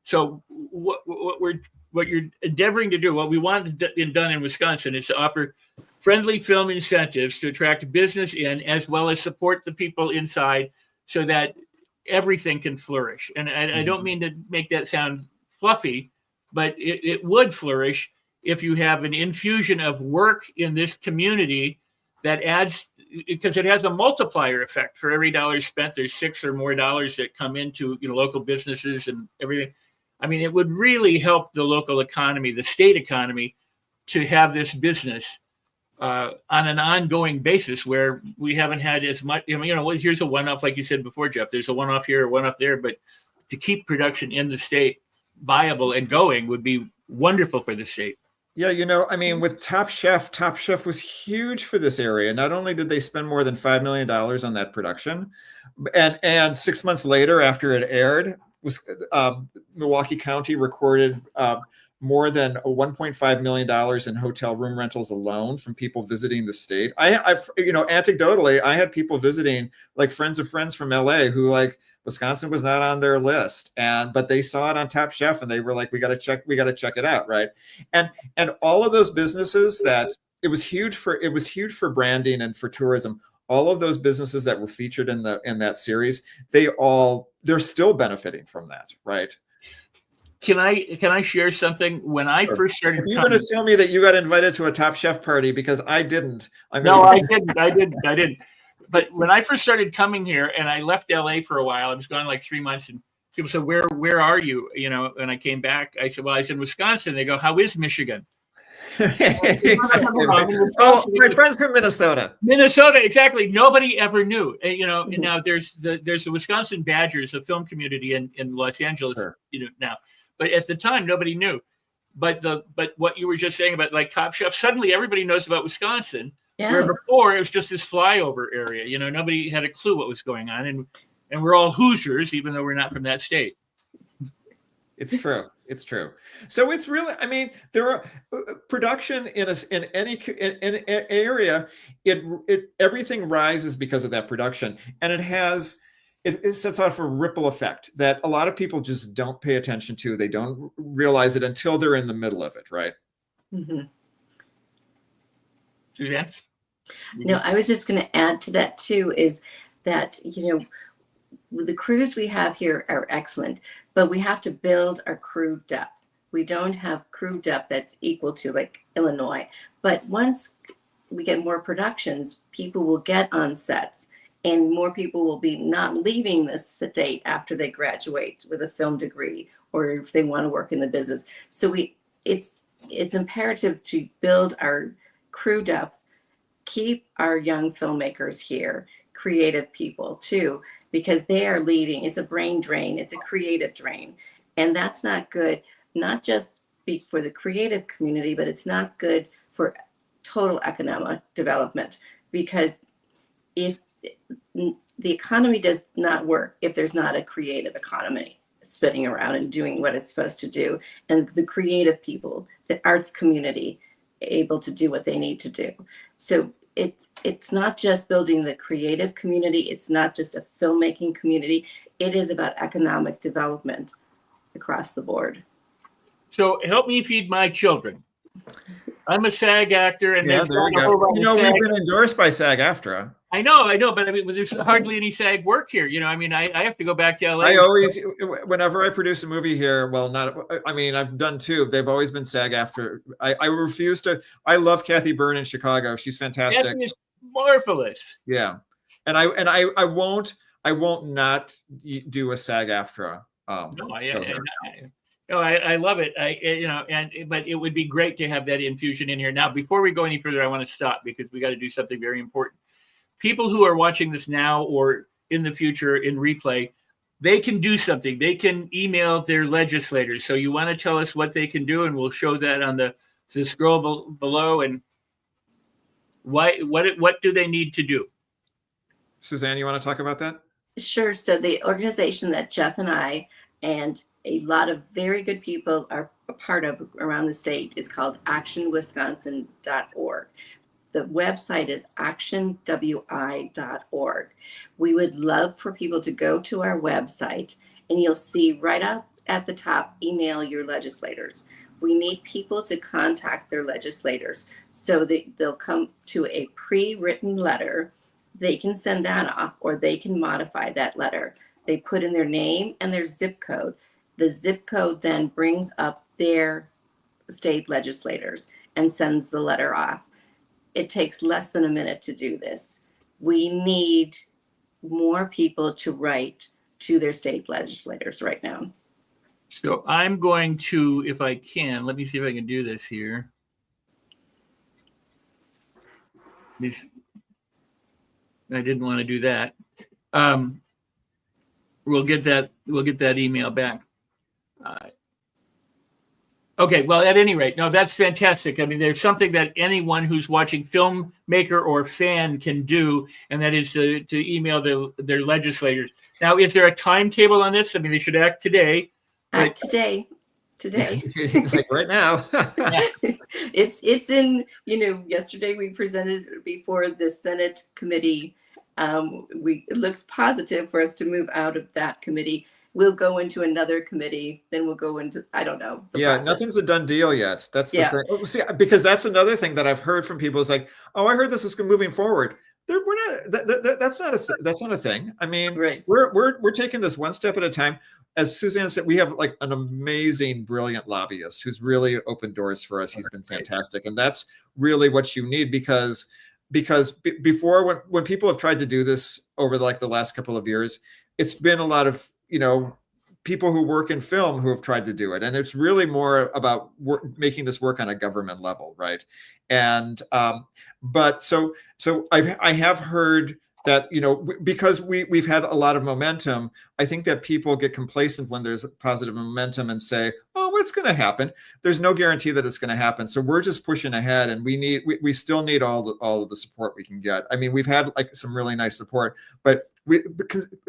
So what you're endeavoring to do, what we want done in Wisconsin, is to offer friendly film incentives to attract business in, as well as support the people inside, so that everything can flourish. And I don't mean to make that sound fluffy, but it would flourish if you have an infusion of work in this community that adds, because it has a multiplier effect. For every dollar spent, there's $6 or more that come into local businesses and everything. I mean, it would really help the local economy, the state economy, to have this business on an ongoing basis, where we haven't had as much. Here's a one-off, like you said before, Jeff. There's a one-off here, a one-off there, but to keep production in the state viable and going would be wonderful for the state. Yeah, I mean, with Top Chef was huge for this area. Not only did they spend more than $5 million on that production, and 6 months later, after it aired, Milwaukee County recorded more than $1.5 million in hotel room rentals alone from people visiting the state. Anecdotally, I had people visiting, like friends of friends from LA, who Wisconsin was not on their list, but they saw it on Top Chef and they were like, we got to check it out, right? And all of those businesses that it was huge for branding and for tourism. All of those businesses that were featured in that series, they're still benefiting from that, right? Can I share something? When I first started, you're going to tell me that you got invited to a Top Chef party, because I didn't. I didn't. But when I first started coming here, and I left LA for a while, I was gone like 3 months, and people said, "Where are you?" And I came back. I said, "Well, I was in Wisconsin." They go, "How is Michigan?" Exactly. Oh, my friends from Minnesota. Minnesota, exactly. Nobody ever knew. And now there's the Wisconsin Badgers, a film community in Los Angeles. Sure. Now, but at the time nobody knew. But what you were just saying about like Top Chef, suddenly everybody knows about Wisconsin. Yeah. Where before it was just this flyover area. Nobody had a clue what was going on, and we're all Hoosiers, even though we're not from that state. It's true. It's true. So it's really, I mean, there are production in any area. Everything rises because of that production, and it sets off a ripple effect that a lot of people just don't pay attention to. They don't realize it until they're in the middle of it, right? Mm-hmm. Suzanne? No, I was just going to add to that too, is that, the crews we have here are excellent, but we have to build our crew depth. We don't have crew depth that's equal to like Illinois. But once we get more productions, people will get on sets, and more people will be not leaving the state after they graduate with a film degree, or if they want to work in the business. So it's imperative to build our crew depth, keep our young filmmakers here, creative people too, because they are leaving. It's a brain drain. It's a creative drain. And that's not good, not just for the creative community, but it's not good for total economic development, because if the economy does not work if there's not a creative economy spinning around and doing what it's supposed to do. And the creative people, the arts community, able to do what they need to do. So it's not just building the creative community. It's not just a filmmaking community. It is about economic development across the board. So help me feed my children. I'm a SAG actor, and Yeah, there's there not you a whole go. lot You of know, SAG. we've been endorsed by SAG-AFTRA. I know, but I mean, there's hardly any SAG work here. You know, I mean, I have to go back to LA. I always, whenever I produce a movie here, well, not, I mean, I've done two. They've always been SAG-AFTRA. I refuse to. I love Kathy Byrne in Chicago. She's fantastic. That is marvelous. Yeah, and I won't not do a SAG-AFTRA. No, I love it. But it would be great to have that infusion in here. Now, before we go any further, I want to stop because we got to do something very important. People who are watching this now or in the future in replay, they can do something. They can email their legislators. So you want to tell us what they can do, and we'll show that on the scroll below. And what do they need to do? Suzanne, you want to talk about that? Sure. So the organization that Jeff and I and a lot of very good people are a part of around the state is called actionwisconsin.org. The website is actionwi.org. We would love for people to go to our website, and you'll see right up at the top, email your legislators. We need people to contact their legislators so that they'll come to a pre-written letter. They can send that off, or they can modify that letter. They put in their name and their zip code. The zip code then brings up their state legislators and sends the letter off. It takes less than a minute to do this. We need more people to write to their state legislators right now. So I'm going to, if I can, let me see if I can do this here. I didn't want to do that. We'll get that email back. Okay, well, at any rate, no, that's fantastic. I mean, there's something that anyone who's watching filmmaker or fan can do, and that is to email their legislators. Now, is there a timetable on this? I mean, they should act today. Act today. Like right now. It's in, yesterday we presented it before the Senate committee. It looks positive for us to move out of that committee. We'll go into another committee, then we'll go into, I don't know. Process. Nothing's a done deal yet. That's the thing. See, because that's another thing that I've heard from people is like, oh, I heard this is moving forward. That's not a thing. I mean, right. We're taking this one step at a time. As Suzanne said, we have like an amazing, brilliant lobbyist who's really opened doors for us. He's been fantastic. And that's really what you need because before when people have tried to do this over the last couple of years, it's been a lot of, people who work in film who have tried to do it. And it's really more about making this work on a government level. Right. And, but so I have heard that, because we've had a lot of momentum, I think that people get complacent when there's positive momentum and say, oh, what's going to happen? There's no guarantee that it's going to happen. So we're just pushing ahead, and we still need all of the support we can get. I mean, we've had some really nice support, but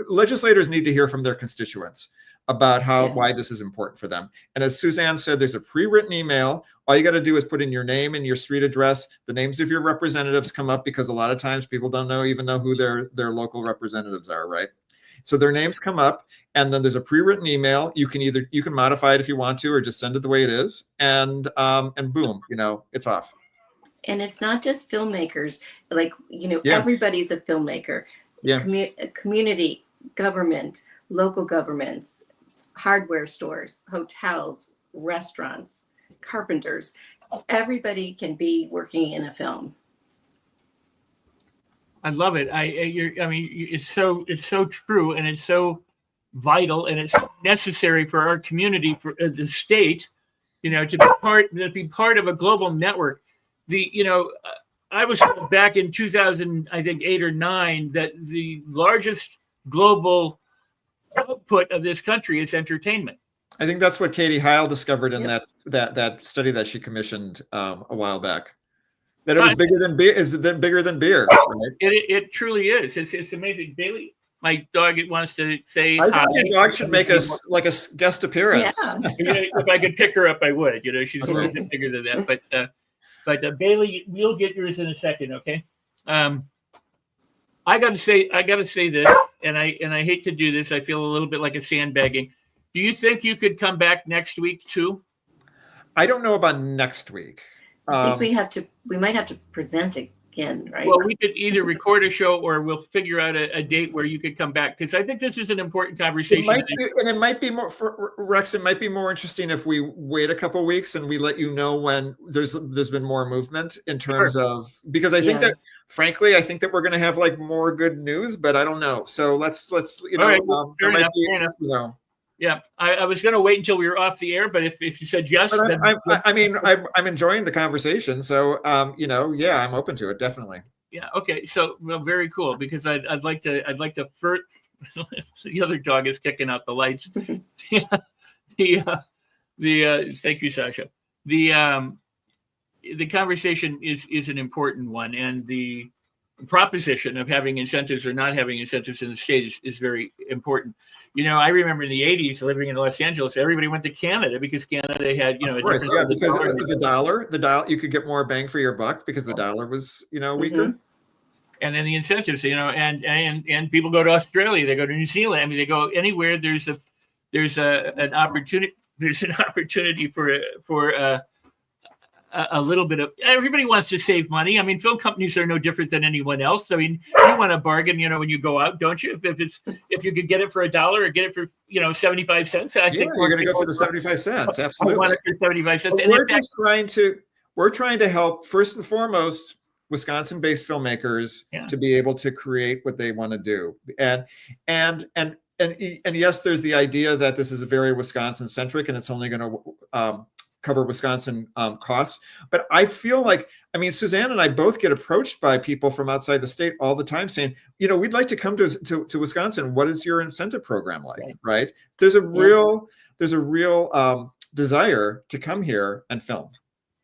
legislators need to hear from their constituents about why this is important for them. And as Suzanne said, there's a pre-written email. All you got to do is put in your name and your street address. The names of your representatives come up because a lot of times people don't even know who their local representatives are, right? So their names come up, and then there's a pre-written email. You can modify it if you want to, or just send it the way it is, and boom, it's off. And it's not just filmmakers, everybody's a filmmaker. Yeah. Community, government, local governments, hardware stores, hotels, restaurants, carpenters. Everybody can be working in a film. I love it. It's so true, and it's so vital, and it's necessary for our community, for the state, to be part of a global network. I was told back in 2000, I think 8 or 9, that the largest global output of this country is entertainment. I think that's what Katie Heil discovered in that study that she commissioned a while back. That it was bigger than beer. Is bigger than beer. Right? It truly is. It's amazing. Bailey, my dog, wants to say. I think your dog should make us like a guest appearance. Yeah. If I could pick her up, I would. She's a little bit bigger than that, but But Bailey, we'll get yours in a second, okay? I got to say this, and I hate to do this. I feel a little bit like a sandbagging. Do you think you could come back next week too? I don't know about next week. I think we might have to present again, right? Well, we could either record a show or we'll figure out a date where you could come back, because I think this is an important conversation. It might be more for Rex. It might be more interesting if we wait a couple of weeks and we let you know when there's been more movement in terms of, because I think that, frankly, I think that we're going to have like more good news, but I don't know. So let's you know, right. Fair enough. You know. Yeah, I was going to wait until we were off the air, but if you said yes, then I mean, I'm enjoying the conversation, so you know, yeah, I'm open to it, definitely. Yeah. Okay. So, well, very cool, because I'd like to first. The other dog is kicking out the lights. Thank you, Sasha. The conversation is an important one, and the proposition of having incentives or not having incentives in the state is very important. You know, I remember in the 80s living in Los Angeles, everybody went to Canada because Canada had, you know, because the dollar, you could get more bang for your buck because the dollar was, you know, weaker. Mm-hmm. And then the incentives, you know, and people go to Australia, they go to New Zealand. I mean, they go anywhere. There's an opportunity for a little bit of, everybody wants to save money. I mean, film companies are no different than anyone else. I mean, you want to bargain, you know, when you go out, don't you? If you could get it for $1 or get it for, you know, 75 cents, I think we're going to go for the 75 cents. Absolutely. I want it for 75 cents. And we're trying to help, first and foremost, Wisconsin-based filmmakers to be able to create what they want to do. And yes, there's the idea that this is a very Wisconsin-centric and it's only going to cover Wisconsin costs. But I feel like, I mean, Suzanne and I both get approached by people from outside the state all the time saying, you know, we'd like to come to Wisconsin. What is your incentive program like? Right? There's a real desire to come here and film.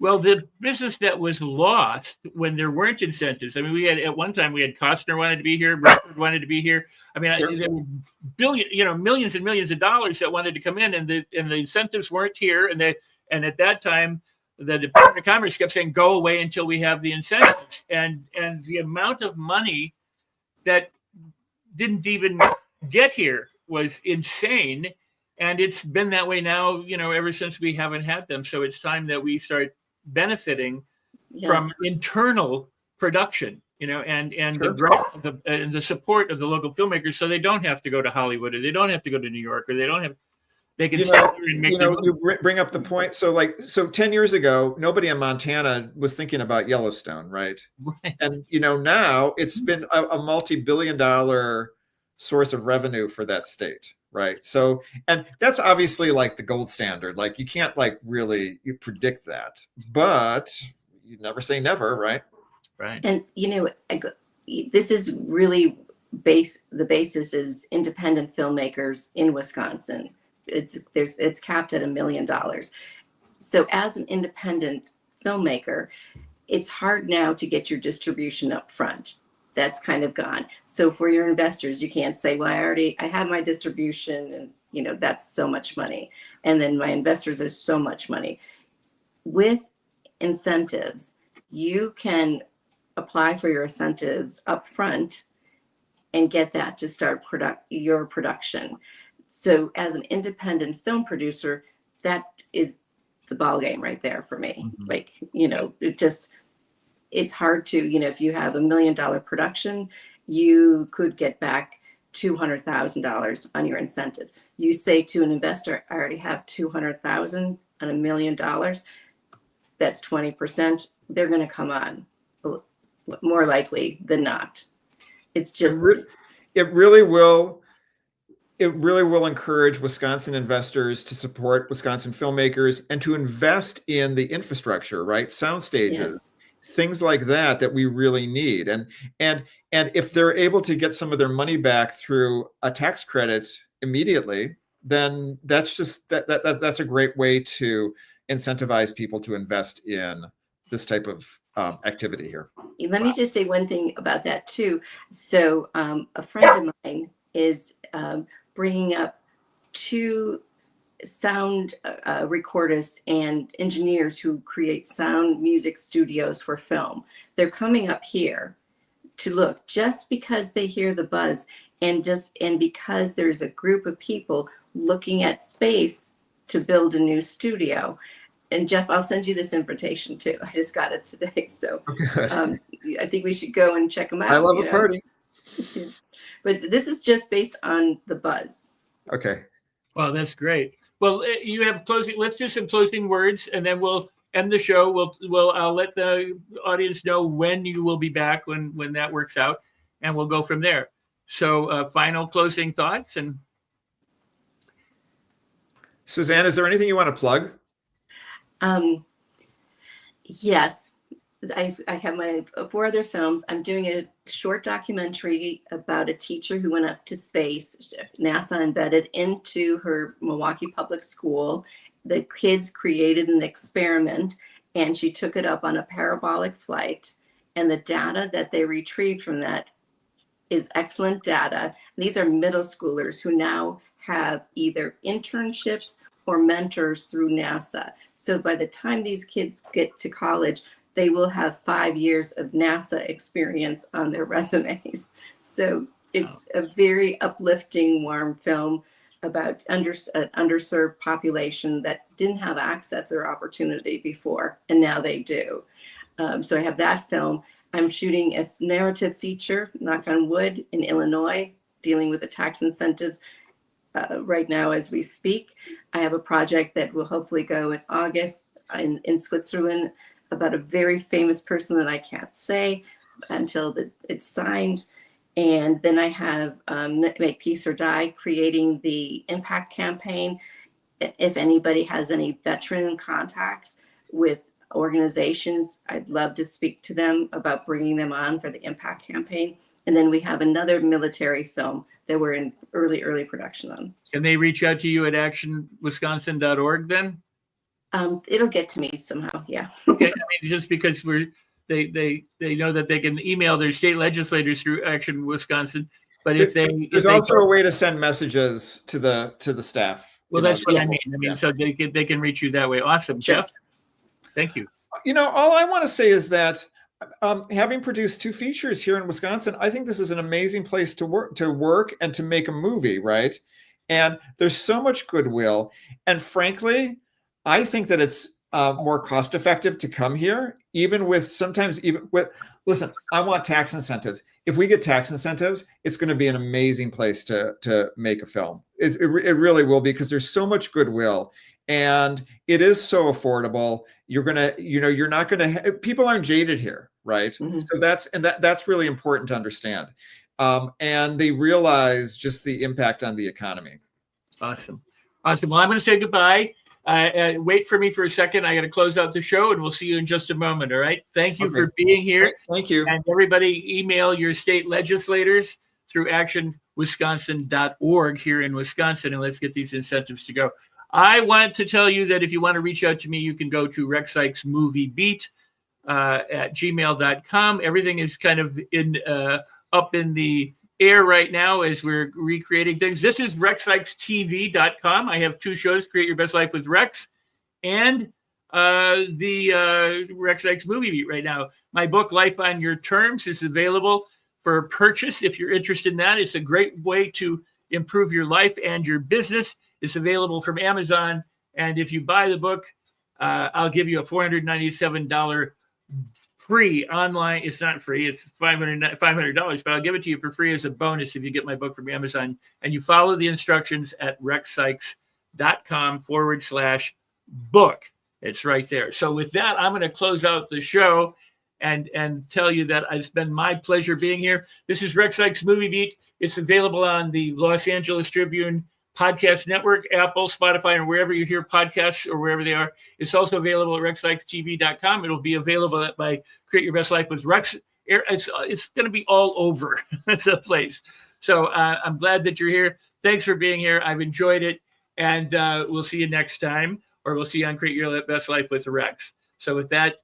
Well, the business that was lost when there weren't incentives. I mean, we had at one time Costner wanted to be here, Redford wanted to be here. I mean, there were millions and millions of dollars that wanted to come in, and the incentives weren't here. And at that time, the Department of Commerce kept saying, "Go away until we have the incentives." And the amount of money that didn't even get here was insane. And it's been that way now, you know, ever since we haven't had them. So it's time that we start benefiting from internal production, you know, and the growth and the support of the local filmmakers, so they don't have to go to Hollywood, or they don't have to go to New York, or they can sit there and make. You bring up the point. So 10 years ago, nobody in Montana was thinking about Yellowstone, right? And you know, now it's been a multi-billion-dollar source of revenue for that state. Right. So, and that's obviously like the gold standard. Like you can't you predict that, but you never say never. Right. Right. And, you know, this is really the basis is independent filmmakers in Wisconsin. It's capped at $1 million. So as an independent filmmaker, it's hard now to get your distribution up front. That's kind of gone. So for your investors, you can't say, well, I have my distribution and, you know, that's so much money. And then my investors are so much money. With incentives, you can apply for your incentives up front and get that to start your production. So as an independent film producer, that is the ball game right there for me. Mm-hmm. Like, you know, it's hard to, you know, if you have $1 million production, you could get back $200,000 on your incentive. You say to an investor, I already have $200,000 on $1 million. That's 20%. They're going to come on more likely than not. It's just. It really will encourage Wisconsin investors to support Wisconsin filmmakers and to invest in the infrastructure, right? Sound stages. Yes. Things like that we really need. And if they're able to get some of their money back through a tax credit immediately, then that's just that's a great way to incentivize people to invest in this type of activity here. Let me just say one thing about that too. So a friend of mine is bringing up two sound recordists and engineers who create sound music studios for film. They're coming up here to look, just because they hear the buzz, and because there's a group of people looking at space to build a new studio. And Jeff, I'll send you this invitation too. I just got it today. So I think we should go and check them out. I love a party. But this is just based on the buzz. Okay. Well, that's great. Well, you have closing. Let's do some closing words, and then we'll end the show. I'll let the audience know when you will be back, when that works out, and we'll go from there. So, final closing thoughts. And Suzanne, is there anything you want to plug? Yes. I have my 4 other films. I'm doing a short documentary about a teacher who went up to space. NASA embedded into her Milwaukee public school. The kids created an experiment, and she took it up on a parabolic flight. And the data that they retrieved from that is excellent data. These are middle schoolers who now have either internships or mentors through NASA. So by the time these kids get to college, they will have 5 years of NASA experience on their resumes. So it's a very uplifting, warm film about an underserved population that didn't have access or opportunity before, and now they do. So I have that film. I'm shooting a narrative feature, knock on wood, in Illinois, dealing with the tax incentives right now as we speak. I have a project that will hopefully go in August in Switzerland about a very famous person that I can't say until it's signed. And then I have Make Peace or Die, creating the impact campaign. If anybody has any veteran contacts with organizations, I'd love to speak to them about bringing them on for the impact campaign. And then we have another military film that we're in early production on. Can they reach out to you at actionwisconsin.org then? It'll get to me somehow. Yeah. Okay. I mean, just because they know that they can email their state legislators through Action Wisconsin, but there's also a way to send messages to the staff. Well, that's what I mean. So they can reach you that way. Awesome, Sure. Jeff. Thank you. All I want to say is that having produced 2 features here in Wisconsin, I think this is an amazing place to work and to make a movie, right? And there's so much goodwill. And frankly, I think that it's more cost effective to come here, listen, I want tax incentives. If we get tax incentives, it's going to be an amazing place to make a film. It really will, because there's so much goodwill. And it is so affordable. You're not gonna. People aren't jaded here, right? Mm-hmm. So that's really important to understand. And they realize just the impact on the economy. Awesome. Well, I'm going to say goodbye. Wait for me for a second. I got to close out the show, and we'll see you in just a moment. All right. Thank you for being here. Thank you. And everybody, email your state legislators through actionwisconsin.org here in Wisconsin, and let's get these incentives to go. I want to tell you that if you want to reach out to me, you can go to Rex Sikes Movie Beat at gmail.com. Everything is kind of up in the air right now as we're recreating things. This is rexsikestv.com. I have 2 shows, Create Your Best Life with Rex and the Rex Sikes Movie Beat right now. My book, Life on Your Terms, is available for purchase if you're interested in that. It's a great way to improve your life and your business. It's available from Amazon. And if you buy the book, I'll give you a $497 free online. It's not free. It's $500, but I'll give it to you for free as a bonus if you get my book from Amazon and you follow the instructions at rexsikes.com/book. It's right there. So with that, I'm going to close out the show and tell you that it's been my pleasure being here. This is Rex Sikes Movie Beat. It's available on the Los Angeles Tribune Podcast Network, Apple, Spotify, and wherever you hear podcasts or wherever they are. It's also available at rexsikestv.com. It'll be available at my Create Your Best Life with Rex. It's going to be all over. That's the place. So I'm glad that you're here. Thanks for being here. I've enjoyed it. And we'll see you next time, or we'll see you on Create Your Best Life with Rex. So with that,